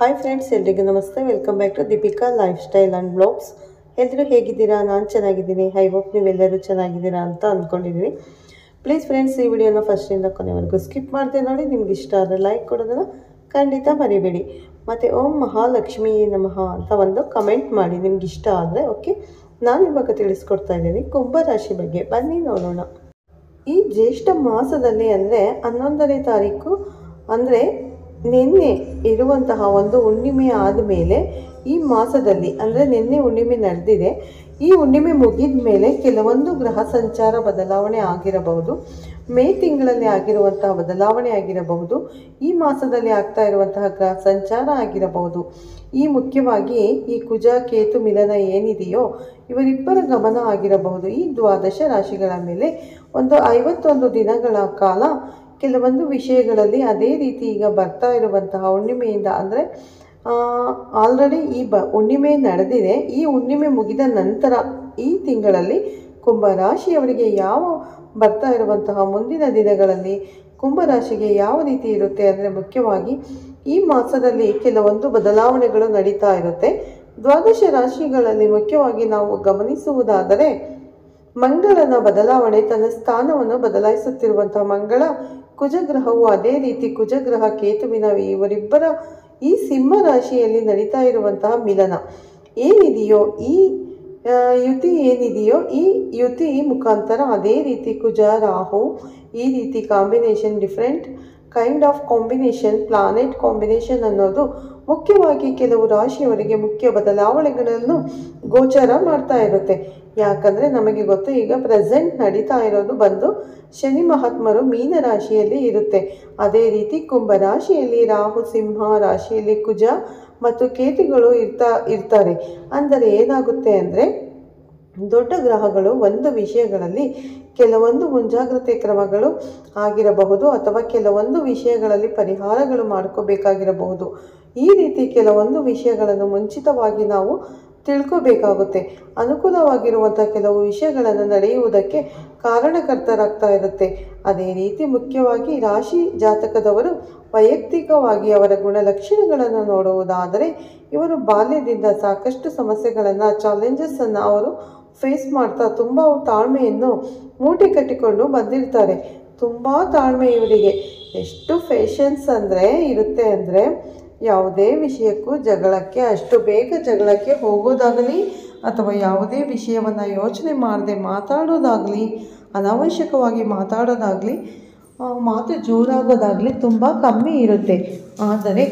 Hi friends, ಎಲ್ರಿಗೂ ನಮಸ್ತೆ. Welcome back to Deepika lifestyle and blogs. ಎಲ್ಲರೂ ಹೇಗಿದ್ದೀರಾ? ನಾನು ಚೆನ್ನಾಗಿದ್ದೀನಿ. ಐ ಹೋಪ್ ನೀವೆಲ್ಲರೂ ಚೆನ್ನಾಗಿದ್ದೀರಾ ಅಂತ ಅಂದ್ಕೊಂಡಿದ್ದೀನಿ. ಪ್ಲೀಸ್ ಫ್ರೆಂಡ್ಸ್, ಈ ವಿಡಿಯೋನ ಫಸ್ಟಿಂದ ಕೊನೆವರೆಗೂ ಸ್ಕಿಪ್ ಮಾಡ್ತೀನಿ ನೋಡಿ. ನಿಮ್ಗೆ ಇಷ್ಟ ಆದರೆ ಲೈಕ್ ಕೊಡೋದನ್ನು ಖಂಡಿತ ಮರಿಬೇಡಿ. ಮತ್ತು ಓಂ ಮಹಾಲಕ್ಷ್ಮೀ ನಮಃ ಅಂತ ಒಂದು ಕಮೆಂಟ್ ಮಾಡಿ ನಿಮ್ಗೆ ಇಷ್ಟ ಆದರೆ. ಓಕೆ, ನಾನು ಇವಾಗ ತಿಳಿಸ್ಕೊಡ್ತಾ ಇದ್ದೀನಿ ಕುಂಭರಾಶಿ ಬಗ್ಗೆ. ಬನ್ನಿ ನೋಡೋಣ. ಈ ಜ್ಯೇಷ್ಠ ಮಾಸದಲ್ಲಿ ಅಂದರೆ 11ನೇ ತಾರೀಕು ಅಂದರೆ ನಿನ್ನೆ ಇರುವಂತಹ ಒಂದು ಹುಣ್ಣಿಮೆ ಆದಮೇಲೆ ಈ ಮಾಸದಲ್ಲಿ ಅಂದರೆ ನಿನ್ನೆ ಹುಣ್ಣಿಮೆ ನಡೆದಿದೆ. ಈ ಹುಣ್ಣಿಮೆ ಮುಗಿದ ಮೇಲೆ ಕೆಲವೊಂದು ಗ್ರಹ ಸಂಚಾರ ಬದಲಾವಣೆ ಆಗಿರಬಹುದು. ಮೇ ತಿಂಗಳಲ್ಲಿ ಆಗಿರುವಂತಹ ಬದಲಾವಣೆ ಆಗಿರಬಹುದು. ಈ ಮಾಸದಲ್ಲಿ ಆಗ್ತಾ ಇರುವಂತಹ ಗ್ರಹ ಸಂಚಾರ ಆಗಿರಬಹುದು. ಈ ಮುಖ್ಯವಾಗಿ ಈ ಕುಜ ಕೇತು ಮಿಲನ ಏನಿದೆಯೋ ಇವರಿಬ್ಬರ ಗಮನ ಆಗಿರಬಹುದು. ಈ ದ್ವಾದಶ ರಾಶಿಗಳ ಮೇಲೆ ಒಂದು 51 ದಿನಗಳ ಕಾಲ ಕೆಲವೊಂದು ವಿಷಯಗಳಲ್ಲಿ ಅದೇ ರೀತಿ ಈಗ ಬರ್ತಾ ಇರುವಂತಹ ಹುಣ್ಣಿಮೆಯಿಂದ ಅಂದರೆ ಆಲ್ರೆಡಿ ಈ ಹುಣ್ಣಿಮೆ ನಡೆದಿದೆ. ಈ ಹುಣ್ಣಿಮೆ ಮುಗಿದ ನಂತರ ಈ ತಿಂಗಳಲ್ಲಿ ಕುಂಭರಾಶಿಯವರಿಗೆ ಯಾವ ಬರ್ತಾ ಇರುವಂತಹ ಮುಂದಿನ ದಿನಗಳಲ್ಲಿ ಕುಂಭರಾಶಿಗೆ ಯಾವ ರೀತಿ ಇರುತ್ತೆ ಅಂದರೆ ಮುಖ್ಯವಾಗಿ ಈ ಮಾಸದಲ್ಲಿ ಕೆಲವೊಂದು ಬದಲಾವಣೆಗಳು ನಡೀತಾ ಇರುತ್ತೆ. ದ್ವಾದಶ ರಾಶಿಗಳಲ್ಲಿ ಮುಖ್ಯವಾಗಿ ನಾವು ಗಮನಿಸುವುದಾದರೆ ಮಂಗಳನ ಬದಲಾವಣೆ, ತನ್ನ ಸ್ಥಾನವನ್ನು ಬದಲಾಯಿಸುತ್ತಿರುವಂತಹ ಮಂಗಳ, ಕುಜಗ್ರಹವು ಅದೇ ರೀತಿ ಕುಜಗ್ರಹ ಕೇತುವಿನ ಇವರಿಬ್ಬರ ಈ ಸಿಂಹ ರಾಶಿಯಲ್ಲಿ ನಡೀತಾ ಇರುವಂತಹ ಮಿಲನ ಏನಿದೆಯೋ, ಈ ಯುತಿ ಏನಿದೆಯೋ, ಈ ಯುತಿ ಮುಖಾಂತರ ಅದೇ ರೀತಿ ಕುಜ ರಾಹು ಈ ರೀತಿ combination, different kind of combination, planet combination ಅನ್ನೋದು ಮುಖ್ಯವಾಗಿ ಕೆಲವು ರಾಶಿಯವರಿಗೆ ಮುಖ್ಯ ಬದಲಾವಣೆಗಳನ್ನು ಗೋಚರ ಮಾಡ್ತಾ ಇರುತ್ತೆ. ಯಾಕಂದರೆ ನಮಗೆ ಗೊತ್ತು, ಈಗ ಪ್ರೆಸೆಂಟ್ ನಡೀತಾ ಇರೋದು ಬಂದು ಶನಿ ಮಹಾತ್ಮರು ಮೀನ ರಾಶಿಯಲ್ಲಿ ಇರುತ್ತೆ. ಅದೇ ರೀತಿ ಕುಂಭ ರಾಶಿಯಲ್ಲಿ ರಾಹು, ಸಿಂಹ ರಾಶಿಯಲ್ಲಿ ಕುಜ ಮತ್ತು ಕೇತುಗಳು ಇರ್ತಾರೆ. ಅಂದರೆ ಏನಾಗುತ್ತೆ ಅಂದರೆ ದೊಡ್ಡ ಗ್ರಹಗಳು ಒಂದು ವಿಷಯಗಳಲ್ಲಿ ಕೆಲವೊಂದು ಮುಂಜಾಗ್ರತೆ ಕ್ರಮಗಳು ಆಗಿರಬಹುದು ಅಥವಾ ಕೆಲವೊಂದು ವಿಷಯಗಳಲ್ಲಿ ಪರಿಹಾರಗಳು ಮಾಡ್ಕೋಬೇಕಾಗಿರಬಹುದು. ಈ ರೀತಿ ಕೆಲವೊಂದು ವಿಷಯಗಳನ್ನು ಮುಂಚಿತವಾಗಿ ನಾವು ತಿಳ್ಕೋಬೇಕಾಗುತ್ತೆ. ಅನುಕೂಲವಾಗಿರುವಂಥ ಕೆಲವು ವಿಷಯಗಳನ್ನು ನಡೆಯುವುದಕ್ಕೆ ಕಾರಣಕರ್ತರಾಗ್ತಾ ಇರುತ್ತೆ. ಅದೇ ರೀತಿ ಮುಖ್ಯವಾಗಿ ರಾಶಿ ಜಾತಕದವರು ವೈಯಕ್ತಿಕವಾಗಿ ಅವರ ಗುಣಲಕ್ಷಣಗಳನ್ನು ನೋಡುವುದಾದರೆ ಇವರು ಬಾಲ್ಯದಿಂದ ಸಾಕಷ್ಟು ಸಮಸ್ಯೆಗಳನ್ನು, ಚಾಲೆಂಜಸ್ಸನ್ನು ಅವರು ಫೇಸ್ ಮಾಡ್ತಾ ತುಂಬ ತಾಳ್ಮೆಯನ್ನು ಮೂಟೆ ಕಟ್ಟಿಕೊಂಡು ಬಂದಿರ್ತಾರೆ. ತುಂಬ ತಾಳ್ಮೆ ಇವರಿಗೆ. ಎಷ್ಟು ಪೇಷನ್ಸ್ ಇರುತ್ತೆ ಅಂದರೆ ಯಾವುದೇ ವಿಷಯಕ್ಕೂ ಜಗಳಕ್ಕೆ, ಅಷ್ಟು ಬೇಗ ಜಗಳಕ್ಕೆ ಹೋಗೋದಾಗಲಿ ಅಥವಾ ಯಾವುದೇ ವಿಷಯವನ್ನು ಯೋಚನೆ ಮಾಡದೆ ಮಾತಾಡೋದಾಗಲಿ, ಅನಾವಶ್ಯಕವಾಗಿ ಮಾತಾಡೋದಾಗಲಿ, ಮಾತು ಜೋರಾಗೋದಾಗಲಿ ತುಂಬ ಕಮ್ಮಿ ಇರುತ್ತೆ. ಆದರೆ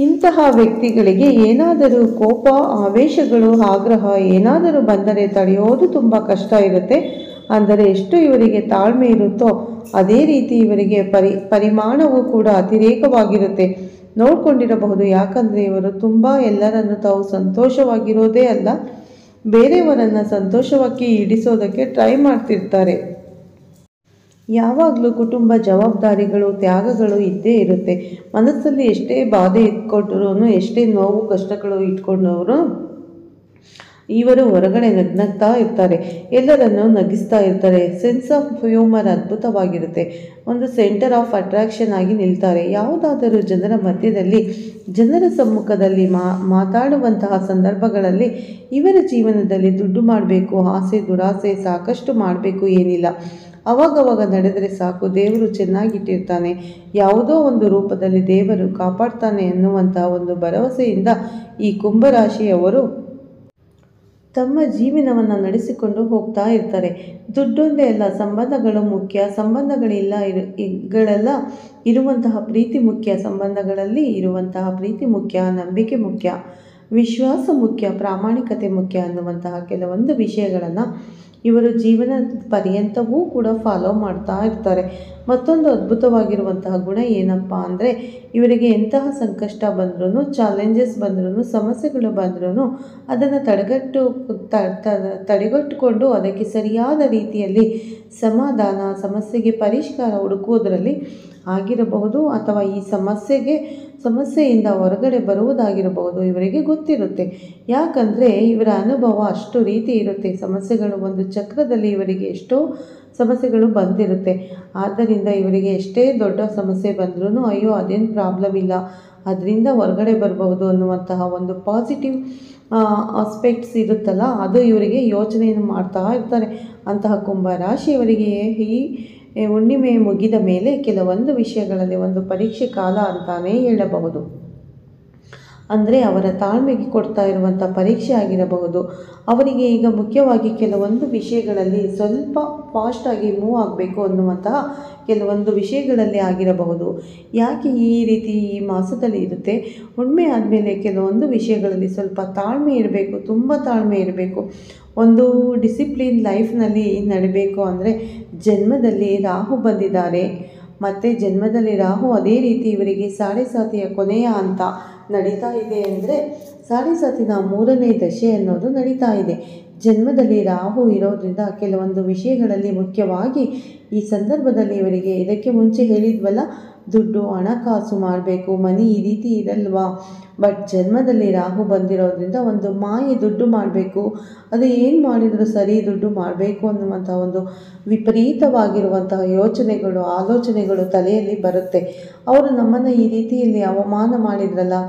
ಇಂತಹ ವ್ಯಕ್ತಿಗಳಿಗೆ ಏನಾದರೂ ಕೋಪ, ಆವೇಶಗಳು, ಆಗ್ರಹ ಏನಾದರೂ ಬಂದರೆ ತಡೆಯೋದು ತುಂಬ ಕಷ್ಟ ಇರುತ್ತೆ. ಅಂದರೆ ಎಷ್ಟು ಇವರಿಗೆ ತಾಳ್ಮೆ ಇರುತ್ತೋ ಅದೇ ರೀತಿ ಇವರಿಗೆ ಪರಿಮಾಣವೂ ಕೂಡ ಅತಿರೇಕವಾಗಿರುತ್ತೆ. ನೋಡ್ಕೊಂಡಿರಬಹುದು. ಯಾಕಂದರೆ ಇವರು ತುಂಬ ಎಲ್ಲರನ್ನು ತಾವು ಸಂತೋಷವಾಗಿರೋದೇ ಅಲ್ಲ, ಬೇರೆಯವರನ್ನು ಸಂತೋಷವಾಗಿ ಇಡಿಸೋದಕ್ಕೆ ಟ್ರೈ ಮಾಡ್ತಿರ್ತಾರೆ. ಯಾವಾಗಲೂ ಕುಟುಂಬ ಜವಾಬ್ದಾರಿಗಳು, ತ್ಯಾಗಗಳು ಇದ್ದೇ ಇರುತ್ತೆ. ಮನಸ್ಸಲ್ಲಿ ಎಷ್ಟೇ ಬಾಧೆ ಇಟ್ಕೊಂಡ್ರೂ, ಎಷ್ಟೇ ನೋವು ಕಷ್ಟಗಳು ಇಟ್ಕೊಂಡವರು ಇವರು ಹೊರಗಡೆ ನಗ್ನಗ್ತಾ ಇರ್ತಾರೆ, ಎಲ್ಲರನ್ನು ನಗಿಸ್ತಾ ಇರ್ತಾರೆ. ಸೆನ್ಸ್ ಆಫ್ ಹ್ಯೂಮರ್ ಅದ್ಭುತವಾಗಿರುತ್ತೆ. ಒಂದು ಸೆಂಟರ್ ಆಫ್ ಅಟ್ರಾಕ್ಷನ್ ಆಗಿ ನಿಲ್ತಾರೆ. ಯಾವುದಾದರೂ ಜನರ ಮಧ್ಯದಲ್ಲಿ, ಜನರ ಸಮ್ಮುಖದಲ್ಲಿ ಮಾತಾಡುವಂತಹ ಸಂದರ್ಭಗಳಲ್ಲಿ ಇವರ ಜೀವನದಲ್ಲಿ ದುಡ್ಡು ಮಾಡಬೇಕು, ಆಸೆ ದುರಾಸೆ ಸಾಕಷ್ಟು ಮಾಡಬೇಕು ಏನಿಲ್ಲ. ಅವಾಗವಾಗ ನಡೆದರೆ ಸಾಕು, ದೇವರು ಚೆನ್ನಾಗಿಟ್ಟಿರ್ತಾನೆ, ಯಾವುದೋ ಒಂದು ರೂಪದಲ್ಲಿ ದೇವರು ಕಾಪಾಡ್ತಾನೆ ಎನ್ನುವಂತಹ ಒಂದು ಭರವಸೆಯಿಂದ ಈ ಕುಂಭರಾಶಿಯವರು ತಮ್ಮ ಜೀವನವನ್ನು ನಡೆಸಿಕೊಂಡು ಹೋಗ್ತಾ ಇರ್ತಾರೆ. ದುಡ್ಡೊಂದೇ ಅಲ್ಲ, ಸಂಬಂಧಗಳು ಮುಖ್ಯ. ಸಂಬಂಧಗಳೆಲ್ಲ ಇರುವಂತಹ ಪ್ರೀತಿ ಮುಖ್ಯ. ಸಂಬಂಧಗಳಲ್ಲಿ ಇರುವಂತಹ ಪ್ರೀತಿ ಮುಖ್ಯ, ನಂಬಿಕೆ ಮುಖ್ಯ, ವಿಶ್ವಾಸ ಮುಖ್ಯ, ಪ್ರಾಮಾಣಿಕತೆ ಮುಖ್ಯ ಅನ್ನುವಂತಹ ಕೆಲವೊಂದು ವಿಷಯಗಳನ್ನು ಇವರು ಜೀವನ ಪರ್ಯಂತವೂ ಕೂಡ ಫಾಲೋ ಮಾಡ್ತಾ ಇರ್ತಾರೆ. ಮತ್ತೊಂದು ಅದ್ಭುತವಾಗಿರುವಂತಹ ಗುಣ ಏನಪ್ಪ ಅಂದರೆ ಇವರಿಗೆ ಎಂತಹ ಸಂಕಷ್ಟ ಬಂದ್ರೂ, ಚಾಲೆಂಜಸ್ ಬಂದ್ರೂ, ಸಮಸ್ಯೆಗಳು ಬಂದ್ರೂ ಅದನ್ನು ತಡೆಗಟ್ಟುಕೊಂಡು ಅದಕ್ಕೆ ಸರಿಯಾದ ರೀತಿಯಲ್ಲಿ ಸಮಾಧಾನ, ಸಮಸ್ಯೆಗೆ ಪರಿಷ್ಕಾರ ಹುಡುಕುವುದರಲ್ಲಿ ಆಗಿರಬಹುದು ಅಥವಾ ಈ ಸಮಸ್ಯೆಯಿಂದ ಹೊರಗಡೆ ಬರುವುದಾಗಿರಬಹುದು ಇವರಿಗೆ ಗೊತ್ತಿರುತ್ತೆ. ಯಾಕಂದರೆ ಇವರ ಅನುಭವ ಅಷ್ಟು ರೀತಿ ಇರುತ್ತೆ. ಸಮಸ್ಯೆಗಳು ಒಂದು ಚಕ್ರದಲ್ಲಿ ಇವರಿಗೆ ಎಷ್ಟೋ ಸಮಸ್ಯೆಗಳು ಬಂದಿರುತ್ತೆ. ಆದ್ದರಿಂದ ಇವರಿಗೆ ಎಷ್ಟೇ ದೊಡ್ಡ ಸಮಸ್ಯೆ ಬಂದ್ರೂ ಅಯ್ಯೋ ಅದೇನು ಪ್ರಾಬ್ಲಮ್ ಇಲ್ಲ ಅದರಿಂದ ಹೊರಗಡೆ ಬರಬಹುದು ಅನ್ನುವಂತಹ ಒಂದು ಪಾಸಿಟಿವ್ ಆಸ್ಪೆಕ್ಟ್ಸ್ ಇರುತ್ತಲ್ಲ, ಅದು ಇವರಿಗೆ ಯೋಚನೆಯನ್ನು ಮಾಡ್ತಾ ಇರ್ತಾರೆ. ಅಂತಹ ಕುಂಭ ರಾಶಿಯವರಿಗೆ ಈ ಹುಣ್ಣಿಮೆ ಮುಗಿದ ಮೇಲೆ ಕೆಲವೊಂದು ವಿಷಯಗಳಲ್ಲಿ ಒಂದು ಪರೀಕ್ಷೆ ಕಾಲ ಅಂತಾನೇ ಹೇಳಬಹುದು. ಅಂದರೆ ಅವರ ತಾಳ್ಮೆಗೆ ಕೊಡ್ತಾ ಇರುವಂಥ ಪರೀಕ್ಷೆ ಆಗಿರಬಹುದು. ಅವರಿಗೆ ಈಗ ಮುಖ್ಯವಾಗಿ ಕೆಲವೊಂದು ವಿಷಯಗಳಲ್ಲಿ ಸ್ವಲ್ಪ ಫಾಸ್ಟಾಗಿ ಮೂವ್ ಆಗಬೇಕು ಅನ್ನುವಂತಹ ಕೆಲವೊಂದು ವಿಷಯಗಳಲ್ಲಿ ಆಗಿರಬಹುದು. ಯಾಕೆ ಈ ರೀತಿ ಈ ಮಾಸದಲ್ಲಿ ಇರುತ್ತೆ? ಹುಣ್ಣಿಮೆ ಆದಮೇಲೆ ಕೆಲವೊಂದು ವಿಷಯಗಳಲ್ಲಿ ಸ್ವಲ್ಪ ತಾಳ್ಮೆ ಇರಬೇಕು, ತುಂಬ ತಾಳ್ಮೆ ಇರಬೇಕು. ಒಂದು ಡಿಸಿಪ್ಲಿನ್ ಲೈಫ್ನಲ್ಲಿ ನಡೀಬೇಕು. ಅಂದರೆ ಜನ್ಮದಲ್ಲಿ ರಾಹು ಬಂದಿದ್ದಾರೆ, ಮತ್ತು ಜನ್ಮದಲ್ಲಿ ರಾಹು ಅದೇ ರೀತಿ ಇವರಿಗೆ ಸಾಡೆ ಸಾತಿಯ ಕೊನೆಯ ಹಂತ ನಡೀತಾ ಇದೆ. ಅಂದರೆ ಸಾಡೆ ಸಾತಿನ 3ನೇ ದಶೆ ಅನ್ನೋದು ನಡೀತಾ ಇದೆ. ಜನ್ಮದಲ್ಲಿ ರಾಹು ಇರೋದ್ರಿಂದ ಕೆಲವೊಂದು ವಿಷಯಗಳಲ್ಲಿ ಮುಖ್ಯವಾಗಿ ಈ ಸಂದರ್ಭದಲ್ಲಿ ಇವರಿಗೆ ಇದಕ್ಕೆ ಮುಂಚೆ ಹೇಳಿದ್ವಲ್ಲ, ದುಡ್ಡು ಹಣಕಾಸು ಮಾಡಬೇಕು, ಮನಿ ಈ ರೀತಿ ಇರಲ್ವಾ. ಬಟ್ ಜನ್ಮದಲ್ಲಿ ರಾಹು ಬಂದಿರೋದ್ರಿಂದ ಒಂದು ಮಾಯೆ ದುಡ್ಡು ಮಾಡಬೇಕು, ಅದು ಏನು ಮಾಡಿದರೂ ಸರಿ ದುಡ್ಡು ಮಾಡಬೇಕು ಅನ್ನುವಂಥ ಒಂದು ವಿಪರೀತವಾಗಿರುವಂತಹ ಯೋಚನೆಗಳು ಆಲೋಚನೆಗಳು ತಲೆಯಲ್ಲಿ ಬರುತ್ತೆ. ಅವರು ನಮ್ಮನ್ನು ಈ ರೀತಿಯಲ್ಲಿ ಅವಮಾನ ಮಾಡಿದ್ರಲ್ಲ,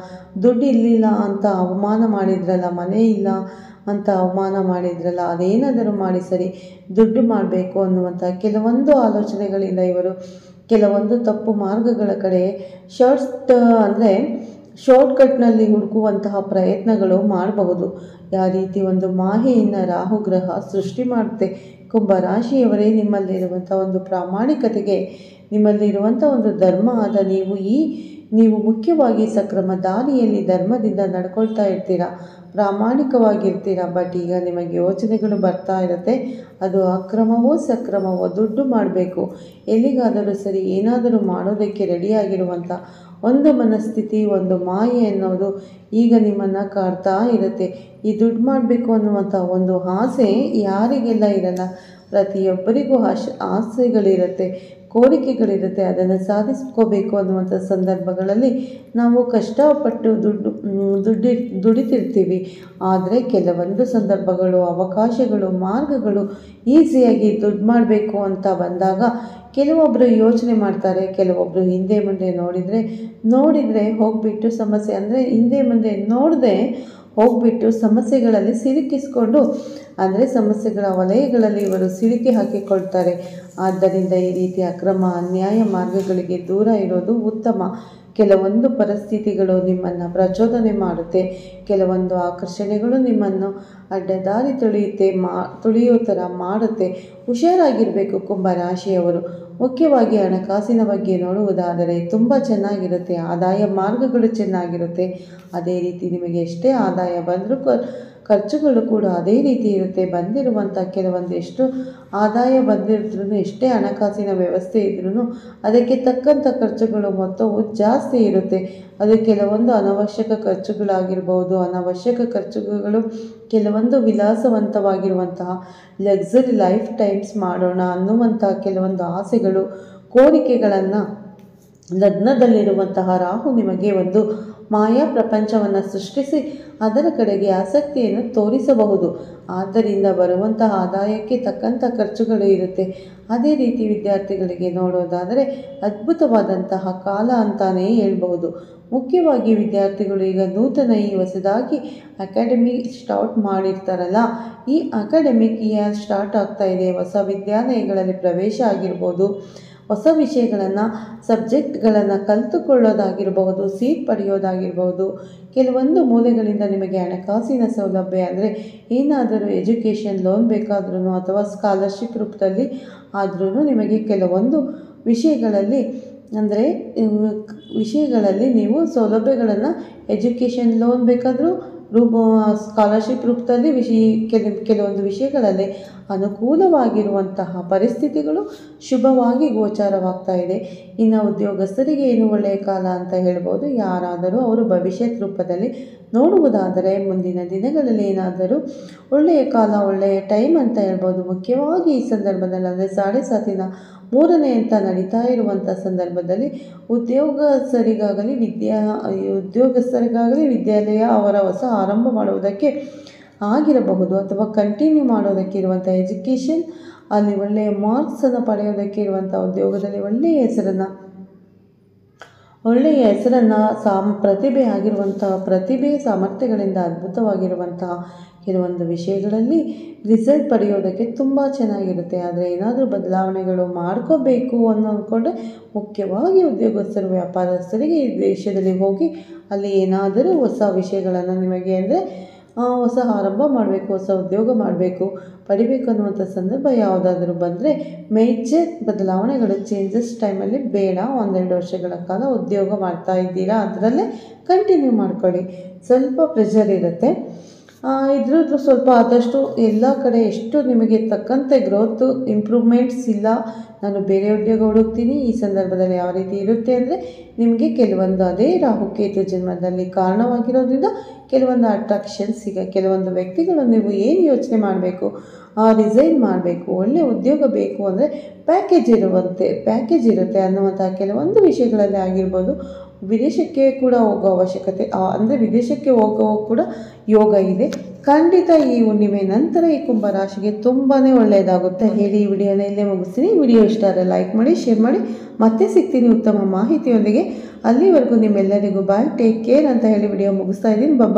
ದುಡ್ಡು ಇರಲಿಲ್ಲ ಅಂತ ಅವಮಾನ ಮಾಡಿದ್ರಲ್ಲ, ಮನೆ ಇಲ್ಲ ಅಂತ ಅವಮಾನ ಮಾಡಿದ್ರಲ್ಲ, ಅದೇನಾದರೂ ಮಾಡಿ ಸರಿ ದುಡ್ಡು ಮಾಡಬೇಕು ಅನ್ನುವಂಥ ಕೆಲವೊಂದು ಆಲೋಚನೆಗಳಿಂದ ಇವರು ಕೆಲವೊಂದು ತಪ್ಪು ಮಾರ್ಗಗಳ ಕಡೆ ಶಾರ್ಟ್ಕಟ್ನಲ್ಲಿ ಹುಡುಕುವಂತಹ ಪ್ರಯತ್ನಗಳು ಮಾಡಬಹುದು. ಯಾವ ರೀತಿ ಒಂದು ಮಾಯೆಯನ್ನು ರಾಹುಗ್ರಹ ಸೃಷ್ಟಿ ಮಾಡುತ್ತೆ. ಕುಂಭರಾಶಿಯವರೇ, ನಿಮ್ಮಲ್ಲಿರುವಂಥ ಒಂದು ಪ್ರಾಮಾಣಿಕತೆಗೆ, ನಿಮ್ಮಲ್ಲಿರುವಂಥ ಒಂದು ಧರ್ಮ ಆದ ನೀವು ಮುಖ್ಯವಾಗಿ ಸಕ್ರಮ ದಾರಿಯಲ್ಲಿ ಧರ್ಮದಿಂದ ನಡ್ಕೊಳ್ತಾ ಇರ್ತೀರ, ಪ್ರಾಮಾಣಿಕವಾಗಿರ್ತೀರ. ಬಟ್ ಈಗ ನಿಮಗೆ ಯೋಚನೆಗಳು ಬರ್ತಾ ಇರುತ್ತೆ, ಅದು ಅಕ್ರಮವೋ ಸಕ್ರಮವೋ, ದುಡ್ಡು ಮಾಡಬೇಕು, ಎಲ್ಲಿಗಾದರೂ ಸರಿ ಏನಾದರೂ ಮಾಡೋದಕ್ಕೆ ರೆಡಿಯಾಗಿರುವಂಥ ಒಂದು ಮನಸ್ಥಿತಿ, ಒಂದು ಮಾಯೆ ಅನ್ನೋದು ಈಗ ನಿಮ್ಮನ್ನು ಕಾಡ್ತಾ ಇರುತ್ತೆ. ಈ ದುಡ್ಡು ಮಾಡಬೇಕು ಅನ್ನುವಂಥ ಒಂದು ಆಸೆ ಯಾರಿಗೆಲ್ಲ ಇರಲ್ಲ? ಪ್ರತಿಯೊಬ್ಬರಿಗೂ ಆಸೆಗಳಿರುತ್ತೆ, ಕೋರಿಕೆಗಳಿರುತ್ತೆ. ಅದನ್ನು ಸಾಧಿಸ್ಕೋಬೇಕು ಅನ್ನುವಂಥ ಸಂದರ್ಭಗಳಲ್ಲಿ ನಾವು ಕಷ್ಟಪಟ್ಟು ದುಡಿತಿರ್ತೀವಿ. ಆದರೆ ಕೆಲವೊಂದು ಸಂದರ್ಭಗಳು, ಅವಕಾಶಗಳು, ಮಾರ್ಗಗಳು ಈಸಿಯಾಗಿ ದುಡ್ಡು ಮಾಡಬೇಕು ಅಂತ ಬಂದಾಗ ಕೆಲವೊಬ್ಬರು ಯೋಚನೆ ಮಾಡ್ತಾರೆ, ಕೆಲವೊಬ್ಬರು ಹಿಂದೆ ಮುಂದೆ ನೋಡಿದರೆ ಹೋಗಿಬಿಟ್ಟು ಸಮಸ್ಯೆ, ಅಂದರೆ ಹಿಂದೆ ಮುಂದೆ ನೋಡದೆ ಹೋಗಿಬಿಟ್ಟು ಸಮಸ್ಯೆಗಳಲ್ಲಿ ಸಿಲುಕಿಸ್ಕೊಂಡು, ಅಂದರೆ ಸಮಸ್ಯೆಗಳ ವಲಯಗಳಲ್ಲಿ ಇವರು ಸಿಲುಕಿ ಹಾಕಿಕೊಳ್ತಾರೆ. ಆದ್ದರಿಂದ ಈ ರೀತಿ ಅಕ್ರಮ ಅನ್ಯಾಯ ಮಾರ್ಗಗಳಿಗೆ ದೂರ ಇರೋದು ಉತ್ತಮ. ಕೆಲವೊಂದು ಪರಿಸ್ಥಿತಿಗಳು ನಿಮ್ಮನ್ನು ಪ್ರಚೋದನೆ ಮಾಡುತ್ತೆ, ಕೆಲವೊಂದು ಆಕರ್ಷಣೆಗಳು ನಿಮ್ಮನ್ನು ಅಡ್ಡದಾರಿ ತುಳಿಯೋ ಥರ ಮಾಡುತ್ತೆ. ಹುಷಾರಾಗಿರಬೇಕು ಕುಂಭರಾಶಿಯವರು. ಮುಖ್ಯವಾಗಿ ಹಣಕಾಸಿನ ಬಗ್ಗೆ ನೋಡುವುದಾದರೆ ತುಂಬ ಚೆನ್ನಾಗಿರುತ್ತೆ, ಆದಾಯ ಮಾರ್ಗಗಳು ಚೆನ್ನಾಗಿರುತ್ತೆ. ಅದೇ ರೀತಿ ನಿಮಗೆ ಎಷ್ಟೇ ಆದಾಯ ಬಂದರೂ ಖರ್ಚುಗಳು ಕೂಡ ಅದೇ ರೀತಿ ಇರುತ್ತೆ. ಬಂದಿರುವಂಥ ಕೆಲವೊಂದಿಷ್ಟು ಆದಾಯ ಬಂದಿದ್ರೂ, ಎಷ್ಟೇ ಹಣಕಾಸಿನ ವ್ಯವಸ್ಥೆ ಇದ್ರೂ ಅದಕ್ಕೆ ತಕ್ಕಂಥ ಖರ್ಚುಗಳು ಮೊತ್ತವು ಜಾಸ್ತಿ ಇರುತ್ತೆ. ಅದು ಕೆಲವೊಂದು ಅನವಶ್ಯಕ ಖರ್ಚುಗಳಾಗಿರ್ಬೋದು. ಅನವಶ್ಯಕ ಖರ್ಚುಗಳು ಕೆಲವೊಂದು ವಿಲಾಸವಂತವಾಗಿರುವಂತಹ ಲಕ್ಸುರಿ ಲೈಫ್ ಟೈಮ್ಸ್ ಮಾಡೋಣ ಅನ್ನುವಂತಹ ಕೆಲವೊಂದು ಆಸೆಗಳು, ಕೋರಿಕೆಗಳನ್ನು ಲಗ್ನದಲ್ಲಿರುವಂತಹ ರಾಹು ನಿಮಗೆ ಒಂದು ಮಾಯಾ ಪ್ರಪಂಚವನ್ನು ಸೃಷ್ಟಿಸಿ ಅದರ ಕಡೆಗೆ ಆಸಕ್ತಿಯನ್ನು ತೋರಿಸಬಹುದು. ಆದ್ದರಿಂದ ಬರುವಂತಹ ಆದಾಯಕ್ಕೆ ತಕ್ಕಂಥ ಖರ್ಚುಗಳು ಇರುತ್ತೆ. ಅದೇ ರೀತಿ ವಿದ್ಯಾರ್ಥಿಗಳಿಗೆ ನೋಡೋದಾದರೆ ಅದ್ಭುತವಾದಂತಹ ಕಾಲ ಅಂತಾನೇ ಹೇಳ್ಬಹುದು. ಮುಖ್ಯವಾಗಿ ವಿದ್ಯಾರ್ಥಿಗಳು ಈಗ ಹೊಸದಾಗಿ ಅಕಾಡೆಮಿ ಸ್ಟಾರ್ಟ್ ಮಾಡಿರ್ತಾರಲ್ಲ, ಈ ಅಕಾಡೆಮಿಕ್ ಇಯರ್ ಸ್ಟಾರ್ಟ್ ಆಗ್ತಾ ಇದೆ. ಹೊಸ ವಿದ್ಯಾಲಯಗಳಲ್ಲಿ ಪ್ರವೇಶ ಆಗಿರ್ಬೋದು, ಹೊಸ ವಿಷಯಗಳನ್ನು ಸಬ್ಜೆಕ್ಟ್ಗಳನ್ನು ಕಲಿತುಕೊಳ್ಳೋದಾಗಿರಬಹುದು, ಸೀಟ್ ಪಡೆಯೋದಾಗಿರ್ಬೋದು. ಕೆಲವೊಂದು ಮೂಲೆಗಳಿಂದ ನಿಮಗೆ ಹಣಕಾಸಿನ ಸೌಲಭ್ಯ, ಅಂದರೆ ಏನಾದರೂ ಎಜುಕೇಷನ್ ಲೋನ್ ಬೇಕಾದ್ರೂ ಅಥವಾ ಸ್ಕಾಲರ್ಶಿಪ್ ರೂಪದಲ್ಲಿ ಆದ್ರೂ ನಿಮಗೆ ಕೆಲವೊಂದು ವಿಷಯಗಳಲ್ಲಿ ನೀವು ಸೌಲಭ್ಯಗಳನ್ನು, ಎಜುಕೇಷನ್ ಲೋನ್ ಬೇಕಾದರೂ ಸ್ಕಾಲರ್ಶಿಪ್ ರೂಪದಲ್ಲಿ ಕೆಲವೊಂದು ವಿಷಯಗಳಲ್ಲಿ ಅನುಕೂಲವಾಗಿರುವಂತಹ ಪರಿಸ್ಥಿತಿಗಳು ಶುಭವಾಗಿ ಗೋಚಾರವಾಗ್ತಾ ಇದೆ. ಇನ್ನು ಉದ್ಯೋಗಸ್ಥರಿಗೆ ಏನು ಒಳ್ಳೆಯ ಕಾಲ ಅಂತ ಹೇಳ್ಬೋದು. ಯಾರಾದರೂ ಅವರು ಭವಿಷ್ಯತ್ ರೂಪದಲ್ಲಿ ನೋಡುವುದಾದರೆ ಮುಂದಿನ ದಿನಗಳಲ್ಲಿ ಏನಾದರೂ ಒಳ್ಳೆಯ ಕಾಲ, ಒಳ್ಳೆಯ ಟೈಮ್ ಅಂತ ಹೇಳ್ಬೋದು. ಮುಖ್ಯವಾಗಿ ಈ ಸಂದರ್ಭದಲ್ಲಿ, ಅಂದರೆ ಸಾಡೆ ಸಾತಿನ 3ನೇ ಅಂತ ನಡೀತಾ ಇರುವಂಥ ಸಂದರ್ಭದಲ್ಲಿ ಉದ್ಯೋಗಸ್ಥರಿಗಾಗಲಿ ವಿದ್ಯಾಲಯ ಅವರ ಹೊಸ ಆರಂಭ ಮಾಡುವುದಕ್ಕೆ ಆಗಿರಬಹುದು, ಅಥವಾ ಕಂಟಿನ್ಯೂ ಮಾಡೋದಕ್ಕೆ ಇರುವಂಥ ಎಜುಕೇಷನ್, ಅಲ್ಲಿ ಒಳ್ಳೆಯ ಮಾರ್ಕ್ಸನ್ನು ಪಡೆಯೋದಕ್ಕೆ ಇರುವಂಥ ಉದ್ಯೋಗದಲ್ಲಿ ಒಳ್ಳೆಯ ಹೆಸರನ್ನು ಒಳ್ಳೆಯ ಹೆಸರನ್ನು ಪ್ರತಿಭೆ ಆಗಿರುವಂತಹ ಪ್ರತಿಭೆ ಸಾಮರ್ಥ್ಯಗಳಿಂದ ಅದ್ಭುತವಾಗಿರುವಂತಹ ಕೆಲವೊಂದು ವಿಷಯಗಳಲ್ಲಿ ರಿಸಲ್ಟ್ ಪಡೆಯೋದಕ್ಕೆ ತುಂಬ ಚೆನ್ನಾಗಿರುತ್ತೆ. ಆದರೆ ಏನಾದರೂ ಬದಲಾವಣೆಗಳು ಮಾಡ್ಕೋಬೇಕು ಅಂದ್ಕೊಂಡ್ರೆ ಮುಖ್ಯವಾಗಿ ಉದ್ಯೋಗಸ್ಥರು ವ್ಯಾಪಾರಸ್ಥರಿಗೆ ಈ ದೇಶದಲ್ಲಿ ಹೋಗಿ ಅಲ್ಲಿ ಏನಾದರೂ ಹೊಸ ವಿಷಯಗಳನ್ನು ನಿಮಗೆ ಅಂದರೆ ಹೊಸ ಆರಂಭ ಮಾಡಬೇಕು, ಹೊಸ ಉದ್ಯೋಗ ಮಾಡಬೇಕು, ಪಡಿಬೇಕು ಅನ್ನುವಂಥ ಸಂದರ್ಭ ಯಾವುದಾದ್ರೂ ಬಂದರೆ ಮೇಜರ್ ಬದಲಾವಣೆಗಳು ಚೇಂಜಸ್ ಟೈಮಲ್ಲಿ ಬೇಡ. 1-2 ವರ್ಷಗಳ ಕಾಲ ಉದ್ಯೋಗ ಮಾಡ್ತಾ ಇದ್ದೀರಾ, ಅದರಲ್ಲೇ ಕಂಟಿನ್ಯೂ ಮಾಡ್ಕೊಳ್ಳಿ. ಸ್ವಲ್ಪ ಪ್ರೆಷರ್ ಇರುತ್ತೆ, ಇದ್ರದ್ದು ಸ್ವಲ್ಪ ಆದಷ್ಟು ಎಲ್ಲ ಕಡೆ ಎಷ್ಟು ನಿಮಗೆ ತಕ್ಕಂತೆ ಗ್ರೋತು ಇಂಪ್ರೂವ್ಮೆಂಟ್ಸ್ ಇಲ್ಲ. ನಾನು ಬೇರೆ ಉದ್ಯೋಗ ಹುಡುಕ್ತೀನಿ, ಈ ಸಂದರ್ಭದಲ್ಲಿ ಯಾವ ರೀತಿ ಇರುತ್ತೆ ಅಂದರೆ ನಿಮಗೆ ಕೆಲವೊಂದು ಅದೇ ರಾಹುಕೇತು ಜನ್ಮದಲ್ಲಿ ಕಾರಣವಾಗಿರೋದ್ರಿಂದ ಕೆಲವೊಂದು ಅಟ್ರಾಕ್ಷನ್ಸ್ ಕೆಲವೊಂದು ವ್ಯಕ್ತಿಗಳು ನೀವು ಏನು ಯೋಚನೆ ಮಾಡಬೇಕು, ರಿಸೈನ್ ಮಾಡಬೇಕು, ಒಳ್ಳೆಯ ಉದ್ಯೋಗ ಬೇಕು ಅಂದರೆ ಪ್ಯಾಕೇಜ್ ಇರುತ್ತೆ ಅನ್ನುವಂಥ ಕೆಲವೊಂದು ವಿಷಯಗಳಲ್ಲಿ ಆಗಿರ್ಬೋದು. ವಿದೇಶಕ್ಕೆ ಕೂಡ ಹೋಗೋ ಅವಶ್ಯಕತೆ ಅಂದರೆ ವಿದೇಶಕ್ಕೆ ಹೋಗೋ ಕೂಡ ಯೋಗ ಇದೆ. ಖಂಡಿತ ಈ ಹುಣ್ಣಿಮೆ ನಂತರ ಈ ಕುಂಭ ರಾಶಿಗೆ ತುಂಬಾ ಒಳ್ಳೆಯದಾಗುತ್ತೆ ಹೇಳಿ ಈ ವಿಡಿಯೋನ ಇಲ್ಲೇ ಮುಗಿಸ್ತೀನಿ. ವಿಡಿಯೋ ಇಷ್ಟ ಆದರೆ ಲೈಕ್ ಮಾಡಿ, ಶೇರ್ ಮಾಡಿ. ಮತ್ತೆ ಸಿಗ್ತೀನಿ ಉತ್ತಮ ಮಾಹಿತಿಯೊಂದಿಗೆ. ಅಲ್ಲಿವರೆಗೂ ನಿಮ್ಮೆಲ್ಲರಿಗೂ ಬಾಯ್, ಟೇಕ್ ಕೇರ್ ಅಂತ ಹೇಳಿ ವಿಡಿಯೋ ಮುಗಿಸ್ತಾ ಇದ್ದೀನಿ.